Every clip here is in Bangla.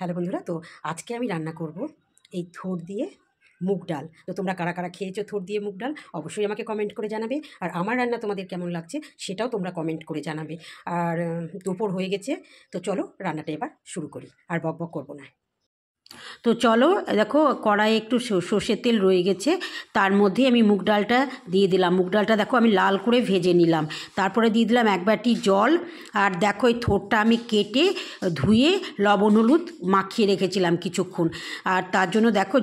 হ্যালো বন্ধুরা, তো আজকে আমি রান্না করব এই থোড় দিয়ে মুগ ডাল। তো তোমরা কারা কারা খেয়েছো থোড় দিয়ে মুগ ডাল অবশ্যই আমাকে কমেন্ট করে জানাবে। আর আমার রান্না তোমাদের কেমন লাগছে সেটাও তোমরা কমেন্ট করে জানাবে। আর দুপুর হয়ে গেছে, তো চলো রান্নাটা এবার শুরু করি, আর বক বক করবো না। তো চলো, দেখো কড়াইয়ে একটু সর্ষের তেল রয়ে গেছে, তার মধ্যে আমি মুগ ডালটা দিয়ে দিলাম। মুগ ডালটা দেখো আমি লাল করে ভেজে নিলাম, তারপরে দিয়ে দিলাম এক বাটি জল। আর দেখো এই থোড়টা আমি কেটে ধুয়ে লবণ হলুদ মাখিয়ে রেখেছিলাম কিছুক্ষণ। আর তার জন্য দেখো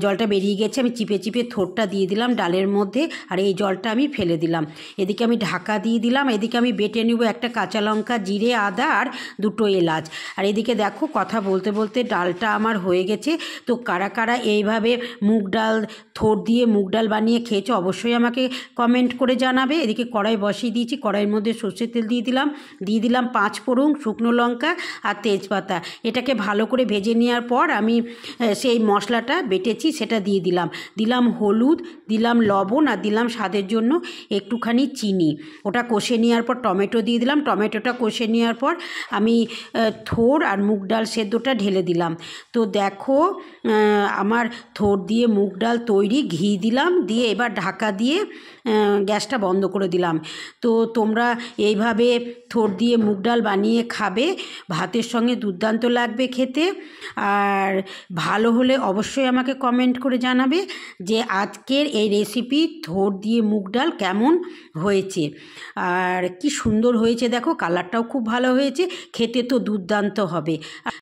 জলটা বেরিয়ে গেছে, আমি চিপে চিপে থোড়টা দিয়ে দিলাম ডালের মধ্যে, আর এই জলটা আমি ফেলে দিলাম। এদিকে আমি ঢাকা দিয়ে দিলাম, এদিকে আমি বেটে নেব একটা কাঁচা লঙ্কা, জিরে, আদা আর দুটো এলাচ। আর এদিকে দেখো কথা বলতে বলতে ডালটা আমার হয়ে গেছে। তো কারা কারা এইভাবে মুগ ডাল থোড় দিয়ে মুগ ডাল বানিয়ে খেয়েছো অবশ্যই আমাকে কমেন্ট করে জানাবে। এদিকে কড়াই বসিয়ে দিয়েছি, কড়াইয়ের মধ্যে সর্ষের তেল দিয়ে দিলাম 5 ফোড়ন, শুকনো লঙ্কা আর তেজপাতা। এটাকে ভালো করে ভেজে নেওয়ার পর আমি সেই মশলাটা বেটেছি সেটা দিলাম হলুদ, দিলাম লবণ আর দিলাম স্বাদের জন্য একটুখানি চিনি। ওটা কষে নেওয়ার পর টমেটো দিয়ে দিলাম। টমেটোটা কষে নেওয়ার পর আমি থোড় আর মুগ ডাল সেদ্ধটা ঢেলে দিলাম। তো দেখো আমার থোড় দিয়ে মুগ ডাল তৈরি। ঘি দিলাম, দিয়ে এবার ঢাকা দিয়ে গ্যাসটা বন্ধ করে দিলাম। তো তোমরা এইভাবে থোড় দিয়ে মুগ ডাল বানিয়ে খাবে, ভাতের সঙ্গে দুর্দান্ত লাগবে খেতে। আর ভালো হলে অবশ্যই আমাকে কমেন্ট করে জানাবে যে আজকের এই রেসিপি থোড় দিয়ে মুগ ডাল কেমন হয়েছে। আর কি সুন্দর হয়েছে দেখো, কালারটাও খুব ভালো হয়েছে, খেতে তো দুর্দান্ত হবে।